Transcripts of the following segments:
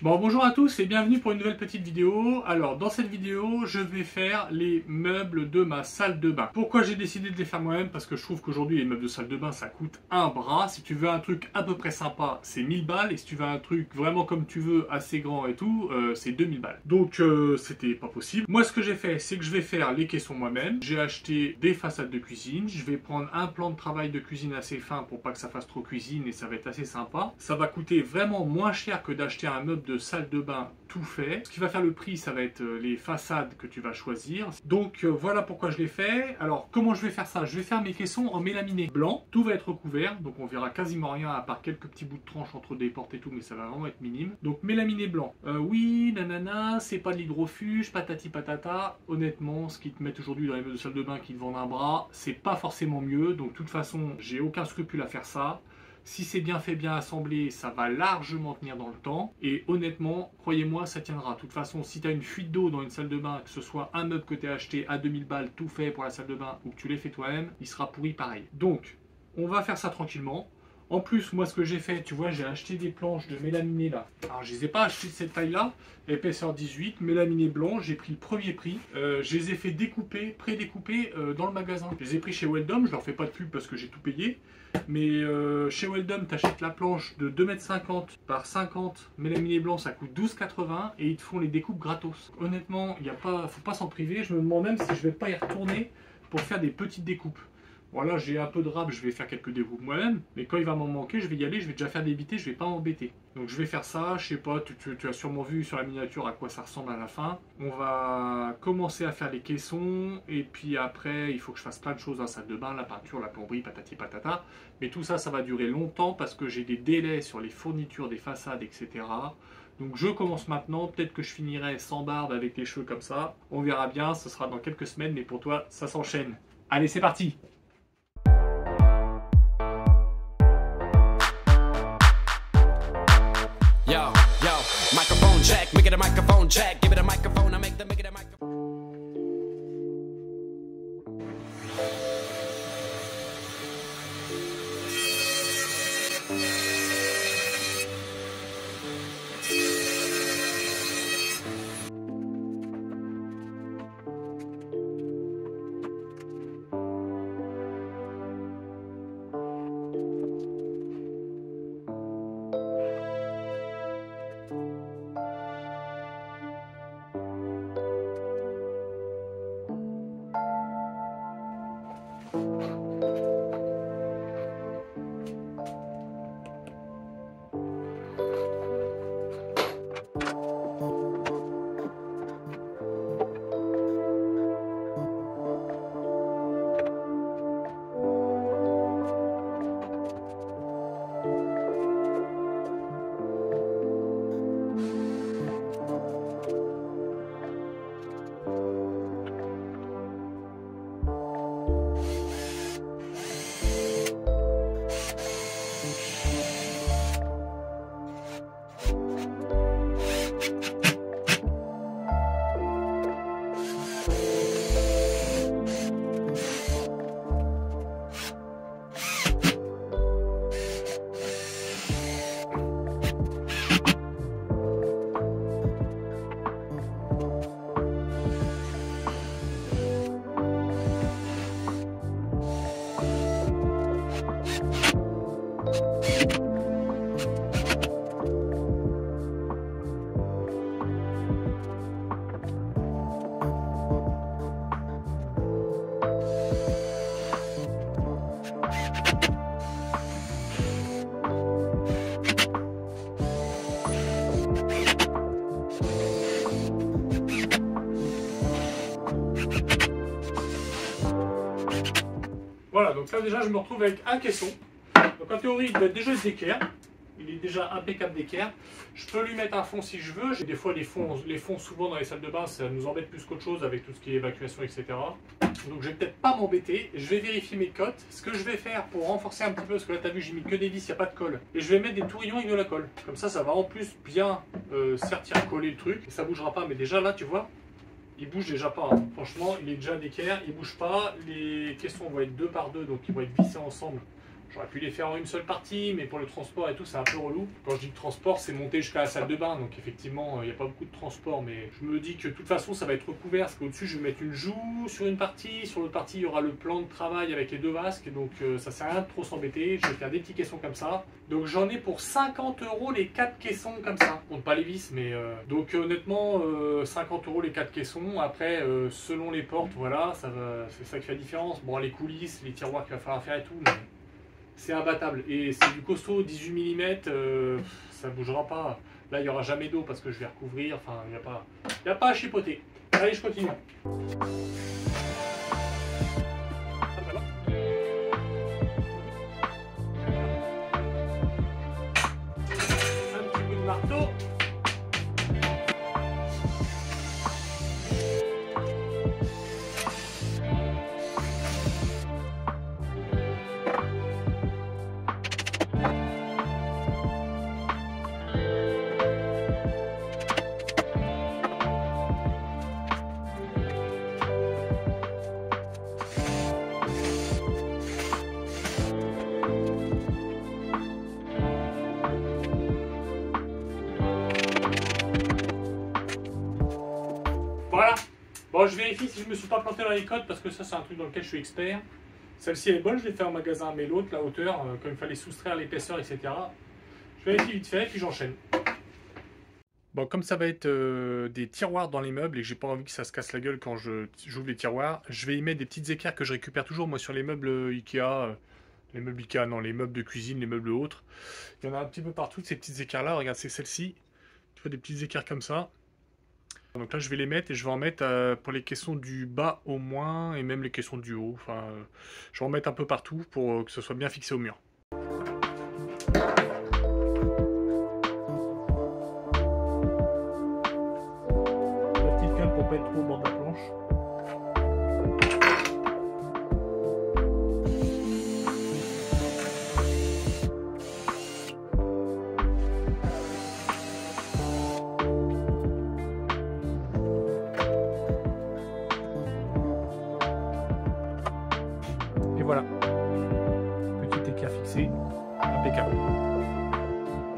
Bon, bonjour à tous et bienvenue pour une nouvelle petite vidéo. Alors, dans cette vidéo, je vais faire les meubles de ma salle de bain. Pourquoi j'ai décidé de les faire moi-même? Parce que je trouve qu'aujourd'hui, les meubles de salle de bain, ça coûte un bras. Si tu veux un truc à peu près sympa, c'est 1000 balles. Et si tu veux un truc vraiment comme tu veux, assez grand et tout, c'est 2000 balles. Donc, c'était pas possible. Moi, ce que j'ai fait, c'est que je vais faire les caissons moi-même. J'ai acheté des façades de cuisine. Je vais prendre un plan de travail de cuisine assez fin pour pas que ça fasse trop cuisine et ça va être assez sympa. Ça va coûter vraiment moins cher que d'acheter un meuble de salle de bain tout fait. Ce qui va faire le prix, ça va être les façades que tu vas choisir. Donc voilà pourquoi je l'ai fait. Alors comment je vais faire ça? Je vais faire mes caissons en mélaminé blanc. Tout va être recouvert, donc on verra quasiment rien à part quelques petits bouts de tranche entre des portes et tout, mais ça va vraiment être minime. Donc mélaminé blanc. Oui, nanana, c'est pas de l'hydrofuge, patati patata. Honnêtement, ce qu'ils te mettent aujourd'hui dans les meubles de salle de bain qui te vendent un bras, c'est pas forcément mieux. Donc de toute façon, j'ai aucun scrupule à faire ça. Si c'est bien fait, bien assemblé, ça va largement tenir dans le temps. Et honnêtement, croyez-moi, ça tiendra. De toute façon, si tu as une fuite d'eau dans une salle de bain, que ce soit un meuble que tu as acheté à 2000 balles, tout fait pour la salle de bain, ou que tu l'aies fait toi-même, il sera pourri pareil. Donc, on va faire ça tranquillement. En plus, moi, ce que j'ai fait, tu vois, j'ai acheté des planches de mélaminé là. Alors, je les ai pas achetées de cette taille-là, épaisseur 18, mélaminé blanc. J'ai pris le premier prix. Je les ai fait découper, pré-découper dans le magasin. Je les ai pris chez Weldom. Je leur fais pas de pub parce que j'ai tout payé. Mais chez Weldom, tu achètes la planche de 2,50 m par 50 mélaminé blanc, ça coûte 12,80 et ils te font les découpes gratos. Honnêtement, faut pas s'en priver. Je me demande même si je vais pas y retourner pour faire des petites découpes. Voilà, j'ai un peu de rab, je vais faire quelques découpes moi-même, mais quand il va m'en manquer, je vais y aller, je vais déjà faire des bités, je vais pas m'embêter. Donc je vais faire ça, je sais pas, tu as sûrement vu sur la miniature à quoi ça ressemble à la fin. On va commencer à faire les caissons, et puis après, il faut que je fasse plein de choses dans la salle de bain, la peinture, la plomberie, patati patata. Mais tout ça, ça va durer longtemps parce que j'ai des délais sur les fournitures des façades, etc. Donc je commence maintenant, peut-être que je finirai sans barbe avec les cheveux comme ça. On verra bien, ce sera dans quelques semaines, mais pour toi, ça s'enchaîne. Allez, c'est parti! Microphone check, make it a microphone check, give it a microphone, I make it a microphone. Voilà, donc là déjà je me retrouve avec un caisson. Donc en théorie il doit déjà être d'équerre. Il est déjà impeccable d'équerre. Je peux lui mettre un fond si je veux. J'ai des fois les fonds souvent dans les salles de bain, ça nous embête plus qu'autre chose avec tout ce qui est évacuation, etc. Donc je vais peut-être pas m'embêter. Je vais vérifier mes cotes. Ce que je vais faire pour renforcer un petit peu, parce que là tu as vu j'ai mis que des vis, il n'y a pas de colle. Et je vais mettre des tourillons avec de la colle. Comme ça va en plus bien sertir coller le truc. Et ça bougera pas. Mais déjà là tu vois, il bouge déjà pas, hein. Franchement il est déjà d'équerre, il bouge pas, les caissons vont être 2 par 2 donc ils vont être vissés ensemble, J'aurais pu les faire en une seule partie, mais pour le transport et tout, c'est un peu relou. Quand je dis transport, c'est monter jusqu'à la salle de bain, donc effectivement, il n'y a pas beaucoup de transport, mais je me dis que de toute façon, ça va être recouvert, parce qu'au-dessus, je vais mettre une joue sur une partie, sur l'autre partie, il y aura le plan de travail avec les deux vasques, donc ça sert à rien de trop s'embêter. Je vais faire des petits caissons comme ça. Donc j'en ai pour 50 € les 4 caissons comme ça. On compte pas les vis, mais donc honnêtement, 50 € les 4 caissons. Après, selon les portes, voilà, c'est ça qui fait la différence. Bon, les coulisses, les tiroirs qu'il va falloir faire et tout, mais c'est imbattable. Et c'est du costaud, 18 mm, ça bougera pas. Là, il n'y aura jamais d'eau parce que je vais recouvrir. Enfin, il n'y a pas à chipoter. Allez, je continue. Un petit coup de marteau. Voilà. Bon, je vérifie si je me suis pas planté dans les codes parce que ça, c'est un truc dans lequel je suis expert. Celle-ci, elle est bonne, je l'ai fait en magasin, mais l'autre, la hauteur, comme il fallait soustraire l'épaisseur, etc. Je vérifie vite fait, puis j'enchaîne. Bon, comme ça va être des tiroirs dans les meubles et que j'ai pas envie que ça se casse la gueule quand j'ouvre les tiroirs, je vais y mettre des petites équerres que je récupère toujours, moi, sur les meubles Ikea. Les meubles Ikea, non, les meubles de cuisine, les meubles autres. Il y en a un petit peu partout, ces petites équerres-là. Regarde, c'est celle-ci. Tu vois, des petites équerres comme ça. Donc là, je vais les mettre et je vais en mettre pour les caissons du bas au moins et même les caissons du haut. Enfin, je vais en mettre un peu partout pour que ce soit bien fixé au mur. La petite cale pour pas être trop au bord de la planche. Voilà, petit équerre fixé, impeccable.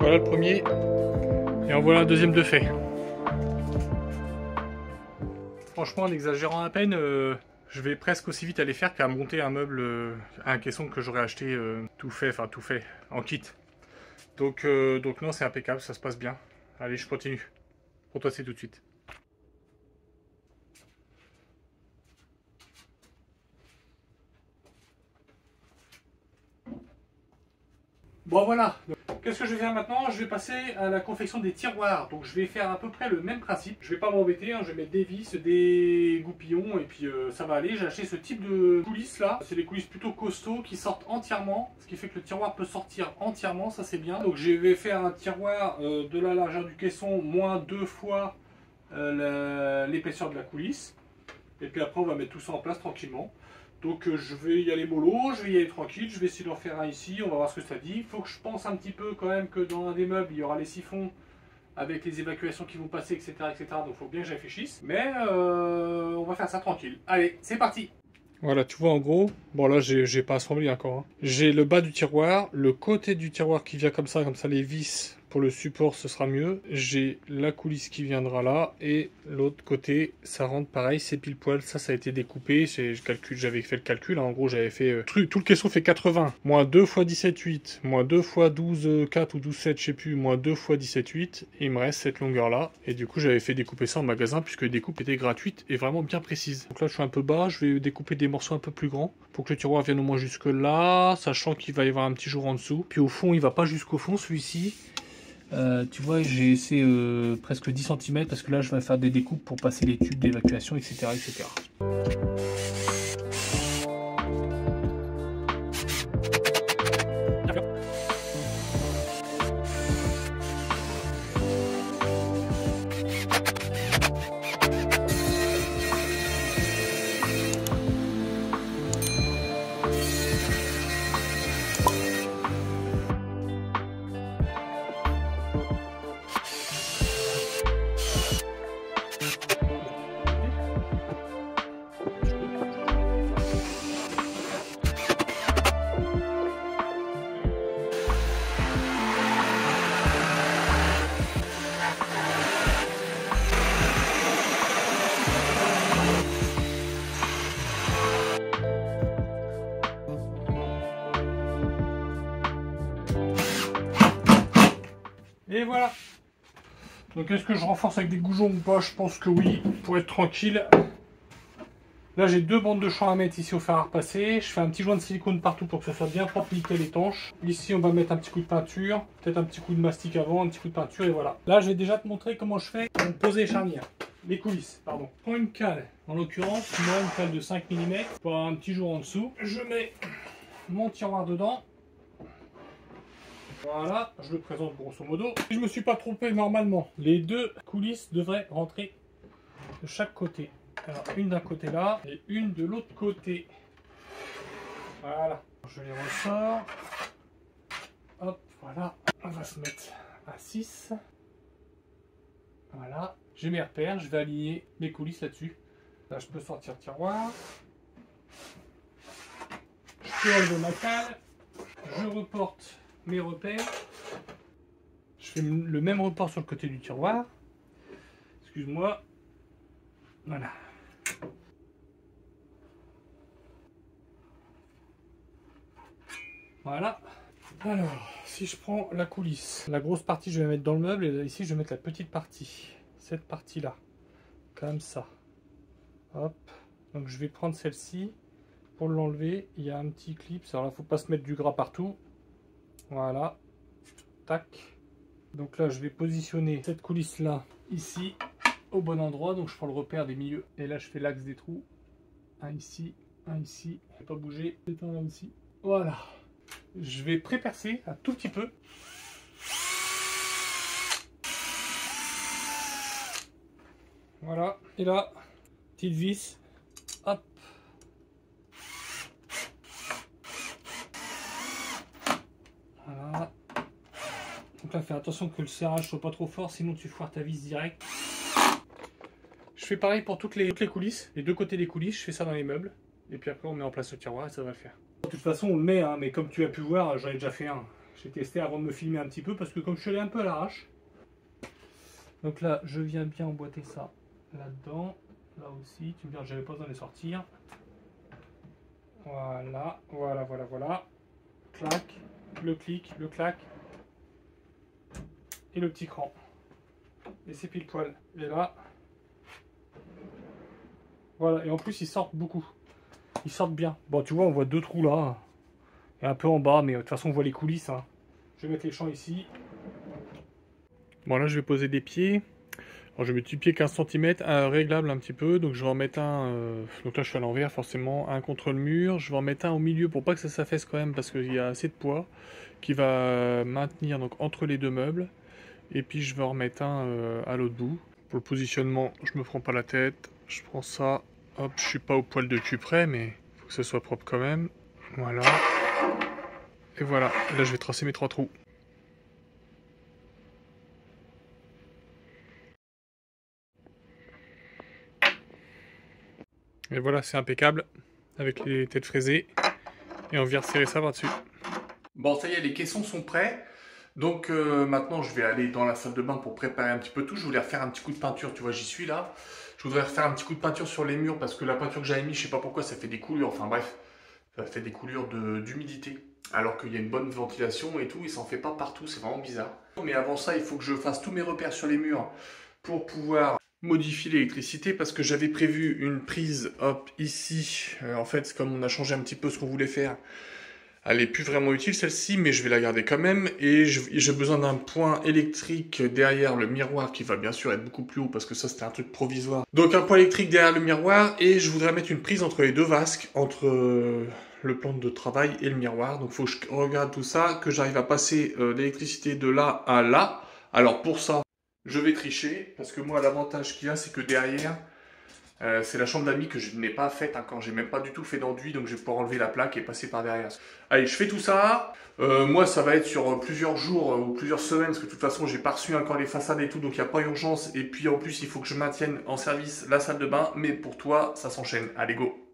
Voilà le premier, et en voilà un deuxième de fait. Franchement, en exagérant à peine, je vais presque aussi vite aller faire qu'à monter un meuble, un caisson que j'aurais acheté tout fait, en kit. Donc non, c'est impeccable, ça se passe bien. Allez, je continue. Pour toi, c'est tout de suite. Bon voilà, qu'est-ce que je vais faire maintenant? Je vais passer à la confection des tiroirs. Donc je vais faire à peu près le même principe. Je vais pas m'embêter, hein. Je vais mettre des vis, des goupillons et puis ça va aller. J'ai acheté ce type de coulisses là. C'est des coulisses plutôt costauds qui sortent entièrement. Ce qui fait que le tiroir peut sortir entièrement, ça c'est bien. Donc je vais faire un tiroir de la largeur du caisson moins 2 fois l'épaisseur de la coulisse. Et puis après on va mettre tout ça en place tranquillement. Donc je vais y aller mollo, je vais y aller tranquille, je vais essayer d'en faire un ici, on va voir ce que ça dit. Il faut que je pense un petit peu quand même que dans un des meubles, il y aura les siphons avec les évacuations qui vont passer, etc. etc. donc il faut bien que j'y réfléchisse. Mais on va faire ça tranquille. Allez, c'est parti! Voilà, tu vois en gros, bon là j'ai pas assemblé encore. Hein. J'ai le bas du tiroir, le côté du tiroir qui vient comme ça les vis pour le support ce sera mieux. J'ai la coulisse qui viendra là et l'autre côté ça rentre pareil, c'est pile poil. Ça a été découpé, j'avais fait le calcul, hein. En gros j'avais fait tout le caisson fait 80, moins 2 x 17,8, moins 2 x 12,4 ou 12,7 je sais plus, moins 2 x 17,8 et il me reste cette longueur là. Et du coup j'avais fait découper ça en magasin puisque les découpes étaient gratuites et vraiment bien précises. Donc là je suis un peu bas, je vais découper des morceaux un peu plus grands pour que le tiroir vienne au moins jusque là, sachant qu'il va y avoir un petit jour en dessous. Puis au fond il va pas jusqu'au fond celui-ci. Tu vois, j'ai laissé presque 10 cm parce que là je vais faire des découpes pour passer les tubes d'évacuation, etc. etc. Et voilà. Donc est-ce que je renforce avec des goujons ou pas? Je pense que oui, pour être tranquille. Là j'ai 2 bandes de champ à mettre ici au fer à repasser. Je fais un petit joint de silicone partout pour que ça soit bien propre, nickel, étanche. Ici on va mettre un petit coup de peinture, peut-être un petit coup de mastic avant, un petit coup de peinture et voilà. Là je vais déjà te montrer comment je fais pour poser les charnières. Les coulisses, pardon. Je prends une cale, en l'occurrence, moi une cale de 5 mm pour avoir un petit jour en dessous. Je mets mon tiroir dedans. Voilà, je le présente grosso modo. Si je me suis pas trompé, normalement, les 2 coulisses devraient rentrer de chaque côté. Alors, une d'un côté là et une de l'autre côté. Voilà. Je les ressors. Hop, voilà. On va se mettre à 6. Voilà. J'ai mes repères. Je vais aligner mes coulisses là-dessus. Là, je peux sortir le tiroir. Je peux enlever ma cale. Je reporte mes repères. Je fais le même report sur le côté du tiroir. Excuse-moi. Voilà. Voilà. Alors, si je prends la coulisse, la grosse partie je vais la mettre dans le meuble et ici je vais mettre la petite partie. Cette partie-là. Comme ça. Hop. Donc je vais prendre celle-ci. Pour l'enlever, il y a un petit clip. Alors là, il ne faut pas se mettre du gras partout. Voilà. Tac. Donc là, je vais positionner cette coulisse-là ici, au bon endroit. Donc je prends le repère des milieux. Et là, je fais l'axe des trous. Un ici, un ici. Je ne vais pas bouger. C'est un là aussi. Voilà. Je vais pré-percer un tout petit peu. Voilà. Et là, petite vis. Hop. Voilà. Donc là, fais attention que le serrage soit pas trop fort, sinon tu foires ta vis direct. Je fais pareil pour toutes les coulisses, les 2 côtés des coulisses. Je fais ça dans les meubles. Et puis après, on met en place le tiroir et ça va le faire. De toute façon, on le met, hein, mais comme tu as pu voir, j'en ai déjà fait un. J'ai testé avant de me filmer un petit peu parce que comme je suis allé un peu à l'arrache. Donc là, je viens bien emboîter ça là-dedans. Là aussi, tu me dis, j'avais pas besoin de les sortir. Voilà, voilà, voilà, voilà. Clac, le clic, le clac. Et le petit cran. Et c'est pile poil. Et là. Voilà, et en plus, ils sortent beaucoup. Ils sortent bien. Bon, tu vois, on voit 2 trous là. Et un peu en bas, mais de toute façon, on voit les coulisses. Hein. Je vais mettre les champs ici. Bon, là, je vais poser des pieds. Alors, je mets du pied 15 cm, réglable un petit peu. Donc, je vais en mettre un. Donc là, je suis à l'envers, forcément. Un contre le mur. Je vais en mettre un au milieu pour pas que ça s'affaisse quand même, parce qu'il y a assez de poids qui va maintenir donc entre les 2 meubles. Et puis, je vais en remettre un à l'autre bout. Pour le positionnement, je me prends pas la tête. Je prends ça. Hop, je suis pas au poil de cul près, mais il faut que ce soit propre quand même. Voilà. Et voilà. Là, je vais tracer mes 3 trous. Et voilà, c'est impeccable. Avec les têtes fraisées. Et on vient resserrer ça par-dessus. Bon, ça y est, les caissons sont prêts. Donc maintenant, je vais aller dans la salle de bain pour préparer un petit peu tout. Je voulais refaire un petit coup de peinture, tu vois, j'y suis là. Je voudrais refaire un petit coup de peinture sur les murs parce que la peinture que j'avais mis, je sais pas pourquoi, ça fait des coulures. Enfin bref, ça fait des coulures d'humidité. Alors qu'il y a une bonne ventilation et tout, il s'en fait pas partout, c'est vraiment bizarre. Mais avant ça, il faut que je fasse tous mes repères sur les murs pour pouvoir modifier l'électricité parce que j'avais prévu une prise, hop, ici. En fait, comme on a changé un petit peu ce qu'on voulait faire, elle n'est plus vraiment utile celle-ci, mais je vais la garder quand même. Et j'ai besoin d'un point électrique derrière le miroir qui va bien sûr être beaucoup plus haut parce que ça c'était un truc provisoire. Donc un point électrique derrière le miroir et je voudrais mettre une prise entre les 2 vasques, entre le plan de travail et le miroir. Donc il faut que je regarde tout ça, que j'arrive à passer l'électricité de là à là. Alors pour ça, je vais tricher parce que moi l'avantage qu'il y a c'est que derrière... c'est la chambre d'amis que je n'ai pas faite encore, j'ai même pas du tout fait d'enduit, donc je vais pouvoir enlever la plaque et passer par derrière. Allez, je fais tout ça. Moi, ça va être sur plusieurs jours ou plusieurs semaines, parce que de toute façon, j'ai pas reçu encore les façades et tout, donc il n'y a pas urgence. Et puis en plus, il faut que je maintienne en service la salle de bain, mais pour toi, ça s'enchaîne. Allez, go!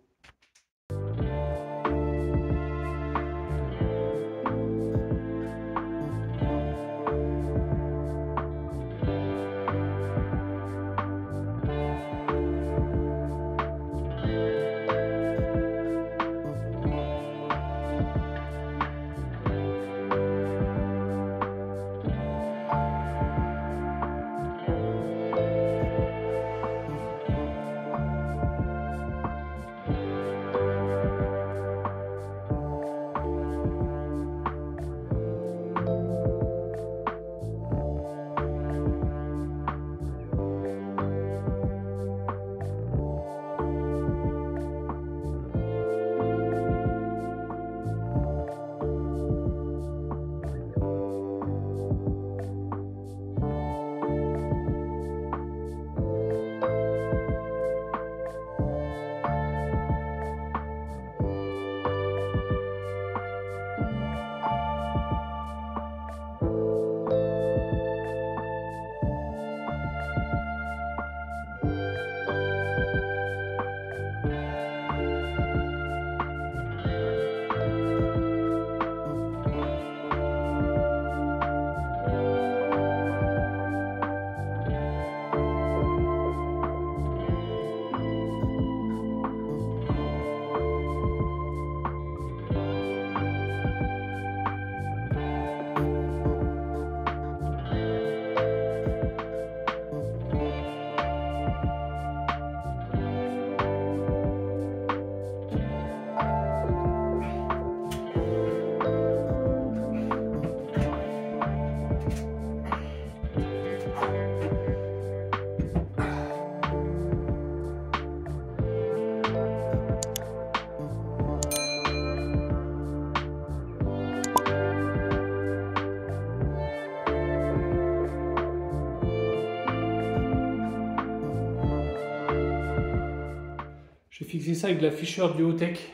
J'ai fixé ça avec de la Fisher Duotech.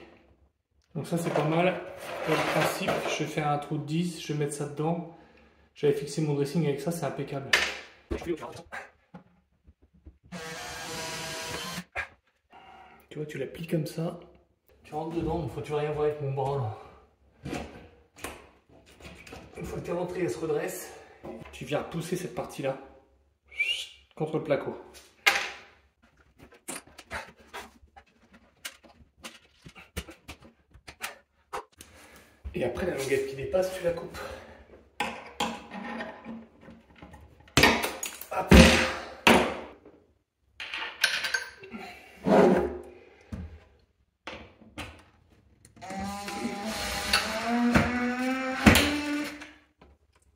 Donc ça c'est pas mal. Pour le principe, je vais faire un trou de 10, je vais mettre ça dedans. J'avais fixé mon dressing avec ça, c'est impeccable. Tu vois, tu la plies comme ça. Tu rentres dedans, il faut que tu rien voir avec mon bras là. Une fois que tu es rentré, elle se redresse. Tu viens pousser cette partie-là contre le placo. Et après, la longuette qui dépasse, tu la coupes. Hop.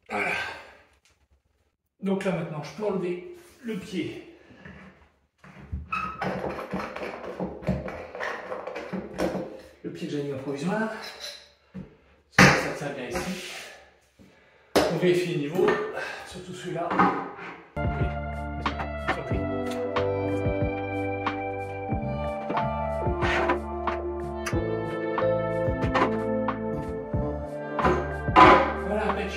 Voilà. Donc là maintenant, je peux enlever le pied. Le pied que j'ai mis en provisoire. Ça tient bien ici. On vérifie le niveau, surtout celui-là. Oui. Voilà, mec.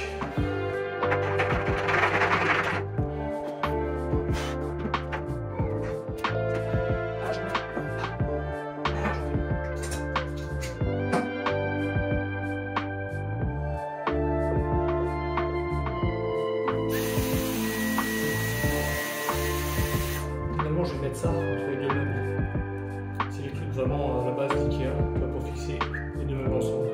Je vais mettre ça entre les deux meubles. C'est les trucs vraiment à la base d'Ikea pour fixer les deux meubles ensemble.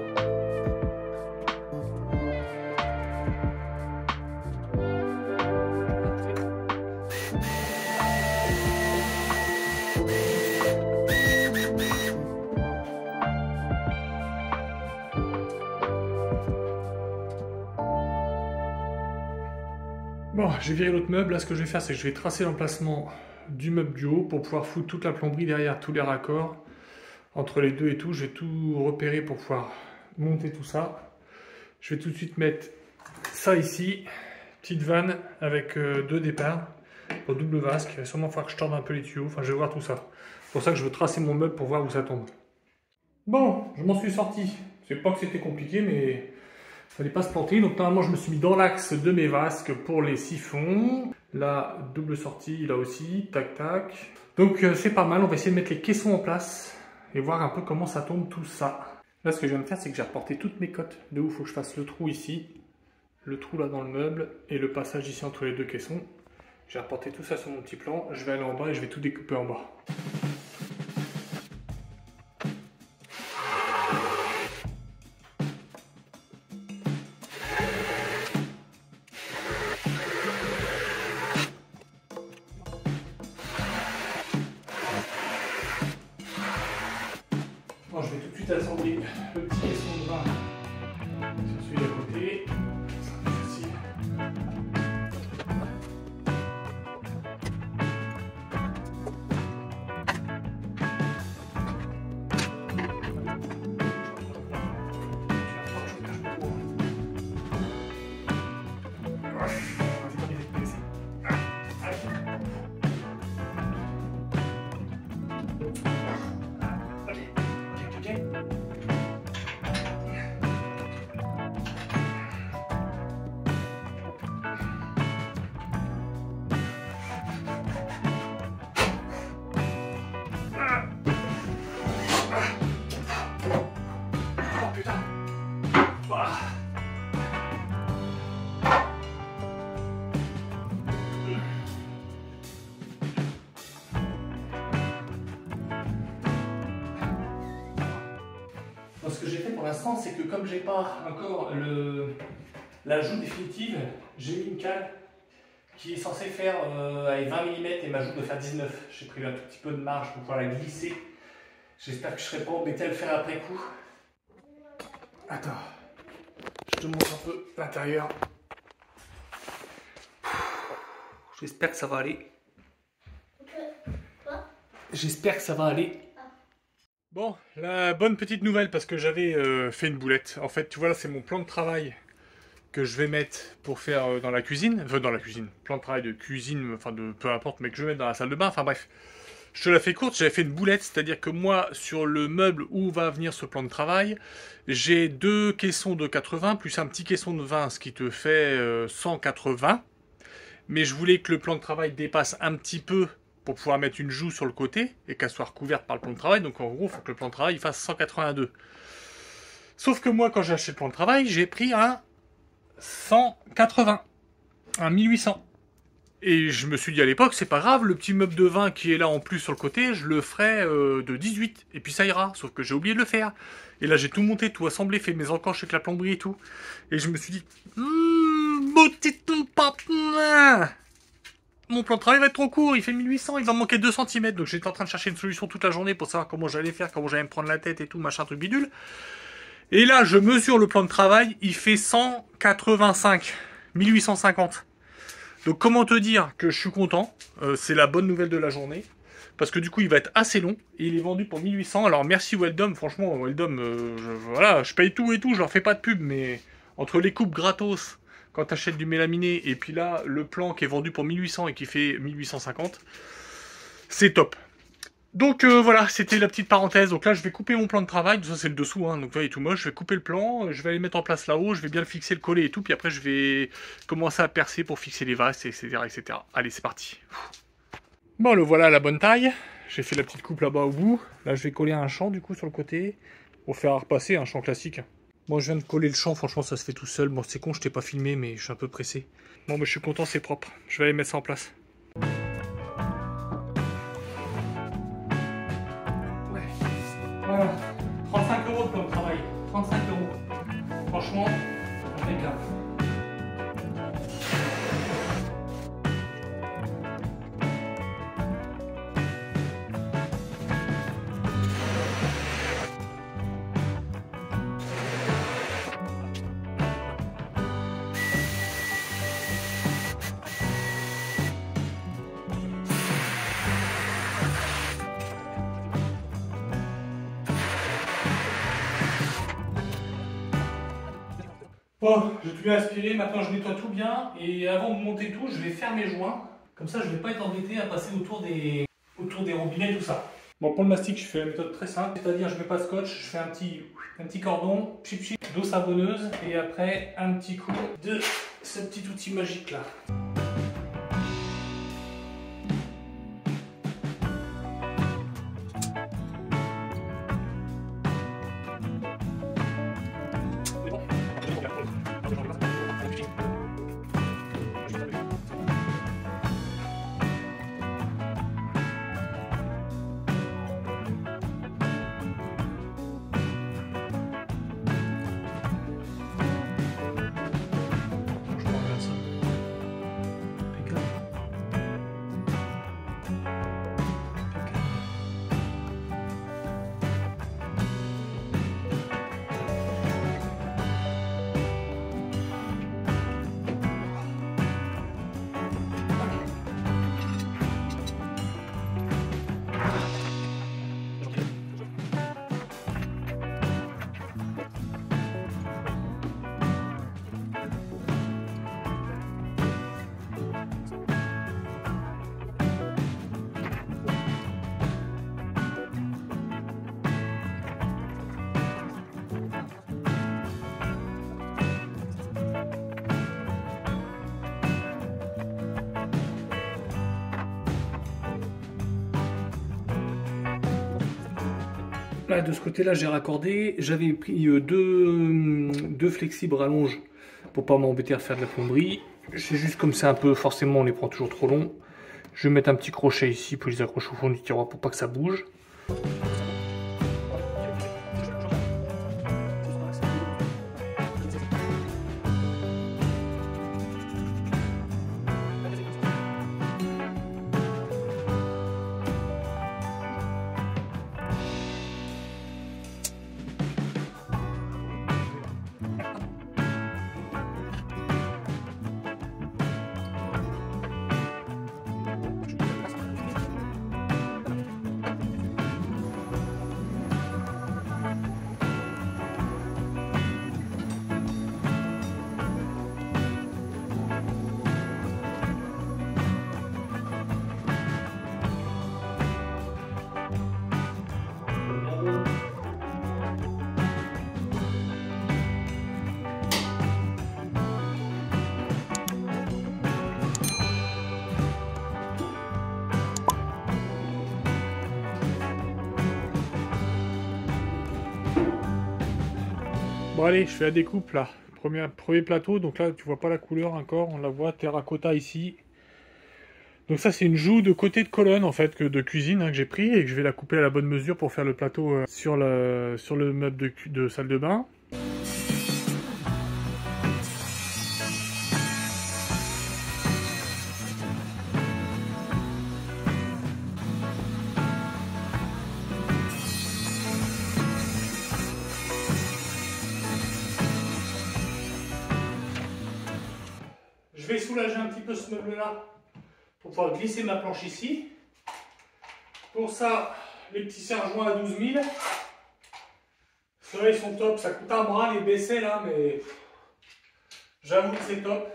Bon, j'ai viré l'autre meuble. Là, ce que je vais faire, c'est que je vais tracer l'emplacement du meuble du haut pour pouvoir foutre toute la plomberie derrière, tous les raccords entre les deux et tout. Je vais tout repérer pour pouvoir monter tout ça. Je vais tout de suite mettre ça ici, petite vanne avec deux départs au double vasque. Il va sûrement falloir que je torde un peu les tuyaux. Enfin, je vais voir tout ça. C'est pour ça que je veux tracer mon meuble pour voir où ça tombe. Bon, je m'en suis sorti. C'est pas que c'était compliqué, mais il fallait pas se planter. Donc normalement, je me suis mis dans l'axe de mes vasques pour les siphons. Là, double sortie, là aussi, tac tac. Donc c'est pas mal, on va essayer de mettre les caissons en place et voir un peu comment ça tombe tout ça. Là, ce que je viens de faire, c'est que j'ai reporté toutes mes cotes de où il faut que je fasse le trou ici, le trou là dans le meuble et le passage ici entre les deux caissons. J'ai reporté tout ça sur mon petit plan, je vais aller en bas et je vais tout découper en bas. Bon, je vais tout de suite assembler le petit caisson de vin sur celui d'à côté. Ça va être facile. Ce que j'ai fait pour l'instant, c'est que comme j'ai pas encore l'ajout définitive, j'ai mis une cale qui est censée faire avec 20 mm et ma joue doit faire 19. J'ai pris un tout petit peu de marge pour pouvoir la glisser. J'espère que je ne serai pas embêté à le faire après coup. Attends, je te montre un peu l'intérieur. J'espère que ça va aller. J'espère que ça va aller. Bon, la bonne petite nouvelle, parce que j'avais fait une boulette. En fait, tu vois, là, c'est mon plan de travail que je vais mettre pour faire dans la cuisine. Enfin, dans la cuisine. Plan de travail de cuisine, enfin, de peu importe, mais que je vais mettre dans la salle de bain. Enfin, bref. Je te la fais courte, j'avais fait une boulette, c'est-à-dire que moi, sur le meuble où va venir ce plan de travail, j'ai 2 caissons de 80 plus un petit caisson de 20, ce qui te fait 180. Mais je voulais que le plan de travail dépasse un petit peu pour pouvoir mettre une joue sur le côté et qu'elle soit recouverte par le plan de travail. Donc en gros, il faut que le plan de travail fasse 182. Sauf que moi, quand j'ai acheté le plan de travail, j'ai pris un 180, un 1800. Et je me suis dit à l'époque, c'est pas grave, le petit meuble de 20 qui est là en plus sur le côté, je le ferai de 18. Et puis ça ira, sauf que j'ai oublié de le faire. Et là j'ai tout monté, tout assemblé, fait mes encoches avec la plomberie et tout. Et je me suis dit, mon plan de travail va être trop court, il fait 1800, il va me manquer 2 cm. Donc j'étais en train de chercher une solution toute la journée pour savoir comment j'allais faire, comment j'allais me prendre la tête et tout, machin, truc bidule. Et là je mesure le plan de travail, il fait 185, 1850. Donc comment te dire que je suis content, c'est la bonne nouvelle de la journée, parce que du coup il va être assez long, et il est vendu pour 1800, alors merci Weldom, franchement Weldom, voilà, je paye tout et tout, je leur fais pas de pub, mais entre les coupes gratos, quand t'achètes du mélaminé, et puis là, le plan qui est vendu pour 1800 et qui fait 1850, c'est top. Donc voilà, c'était la petite parenthèse. Donc là, je vais couper mon plan de travail. Ça, c'est le dessous, hein. Donc là, il est tout moche. Je vais couper le plan. Je vais aller mettre en place là-haut. Je vais bien le fixer, le coller et tout. Puis après, je vais commencer à percer pour fixer les vases, etc., etc. Allez, c'est parti. Bon, le voilà à la bonne taille. J'ai fait la petite coupe là-bas au bout. Là, je vais coller un champ, du coup, sur le côté. Pour faire repasser un champ classique. Bon, je viens de coller le champ. Franchement, ça se fait tout seul. Bon, c'est con, je t'ai pas filmé, mais je suis un peu pressé. Bon, mais je suis content, c'est propre. Je vais aller mettre ça en place. Voilà, 35 € pour le travail, 35 €. Franchement, impeccable. Bon, j'ai tout bien aspiré, maintenant je nettoie tout bien, et avant de monter tout, je vais faire mes joints. Comme ça, je vais pas être embêté à passer autour des robinets, tout ça. Bon, pour le mastic, je fais la méthode très simple, c'est-à-dire je mets pas de scotch, je fais un petit cordon, chip chip, d'eau savonneuse, et après un petit coup de ce petit outil magique là. Là, de ce côté-là, j'ai raccordé. J'avais pris deux flexibles rallonges pour pas m'embêter à faire de la plomberie. C'est juste comme c'est un peu, forcément, on les prend toujours trop longs. Je vais mettre un petit crochet ici pour les accrocher au fond du tiroir pour pas que ça bouge. Bon allez, je fais la découpe là. Premier plateau, donc là tu vois pas la couleur encore, on la voit terracotta ici. Donc ça c'est une joue de côté de colonne en fait, de cuisine hein, que j'ai pris et que je vais la couper à la bonne mesure pour faire le plateau sur le meuble de salle de bain. Je vais soulager un petit peu ce meuble-là pour pouvoir glisser ma planche ici. Pour ça, les petits serre-joints à 12 000. Ceux-là, ils sont top. Ça coûte un bras les baisser là, mais j'avoue que c'est top.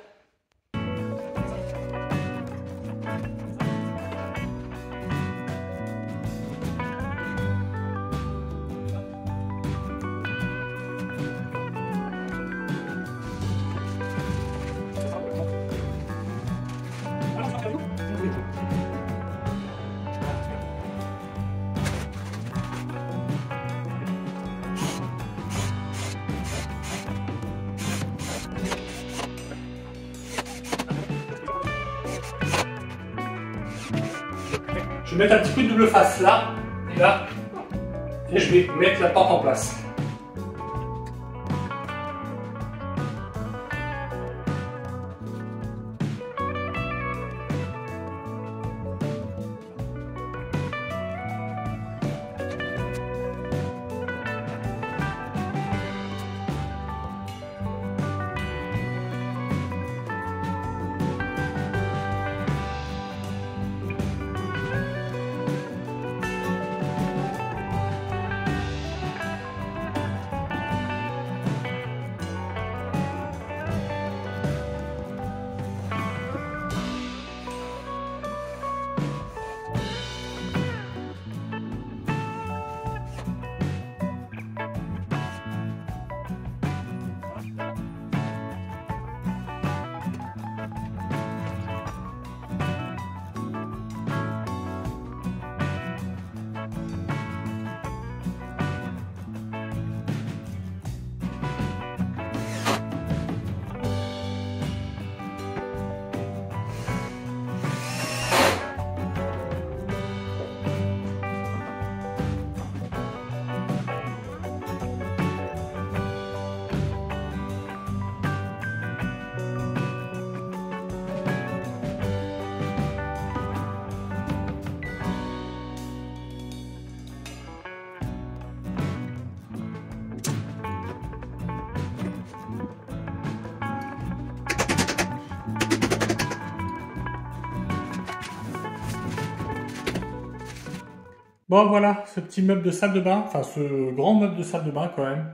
Je vais mettre un petit coup de double face là et là, et je vais mettre la porte en place. Bon voilà, ce petit meuble de salle de bain, enfin ce grand meuble de salle de bain quand même.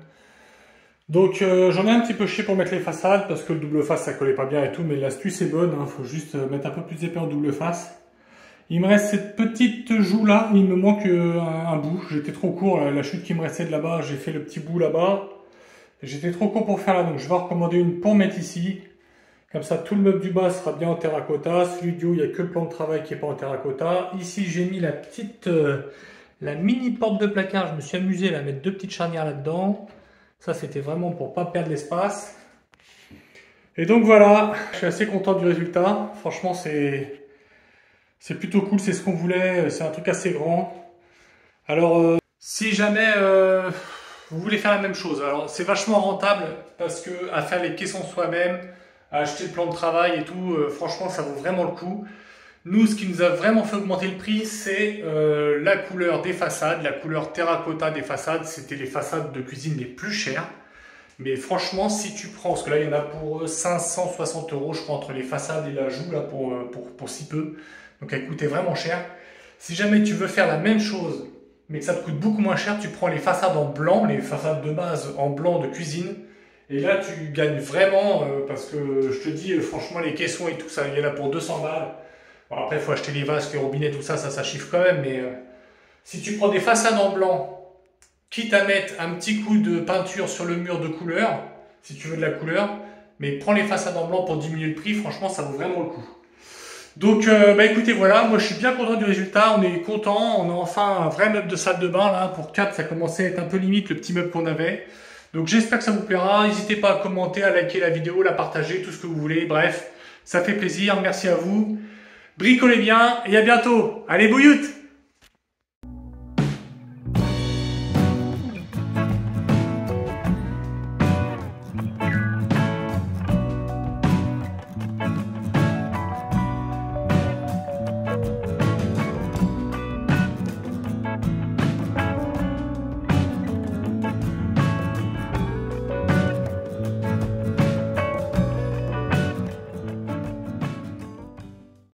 Donc j'en ai un petit peu chié pour mettre les façades parce que le double face ça collait pas bien et tout, mais l'astuce est bonne, hein, faut juste mettre un peu plus épais en double face. Il me reste cette petite joue là, il me manque un bout, j'étais trop court, la chute qui me restait de là-bas, j'ai fait le petit bout là-bas. J'étais trop court pour faire là, donc je vais en recommander une pour mettre ici. Comme ça, tout le meuble du bas sera bien en terracotta. Celui du haut, il n'y a que le plan de travail qui n'est pas en terracotta. Ici, j'ai mis la petite, la mini porte de placard. Je me suis amusé à la mettre deux petites charnières là-dedans. Ça, c'était vraiment pour pas perdre l'espace. Et donc voilà, je suis assez content du résultat. Franchement, c'est plutôt cool. C'est ce qu'on voulait. C'est un truc assez grand. Alors, si jamais vous voulez faire la même chose, alors c'est vachement rentable parce que à faire les caissons soi-même, à acheter le plan de travail et tout, franchement ça vaut vraiment le coup. Nous, ce qui nous a vraiment fait augmenter le prix, c'est la couleur des façades, la couleur terracotta des façades. C'était les façades de cuisine les plus chères. Mais franchement, si tu prends, parce que là il y en a pour 560 €, je crois, entre les façades et la joue là pour si peu. Donc elle coûtait vraiment cher. Si jamais tu veux faire la même chose, mais que ça te coûte beaucoup moins cher, tu prends les façades en blanc, les façades de base en blanc de cuisine. Et là, tu gagnes vraiment, parce que je te dis, franchement, les caissons et tout ça, il y en a pour 200 balles. Bon, après, il faut acheter les vases, les robinets, tout ça, ça chiffre quand même. Mais si tu prends des façades en blanc, quitte à mettre un petit coup de peinture sur le mur de couleur, si tu veux de la couleur, mais prends les façades en blanc pour diminuer le prix, franchement, ça vaut vraiment le coup. Donc, bah écoutez, voilà, moi je suis bien content du résultat, on est content, on a enfin un vrai meuble de salle de bain là, pour 4, ça commençait à être un peu limite le petit meuble qu'on avait. Donc j'espère que ça vous plaira. N'hésitez pas à commenter, à liker la vidéo, la partager, tout ce que vous voulez. Bref, ça fait plaisir. Merci à vous. Bricolez bien et à bientôt. Allez, bouilloute!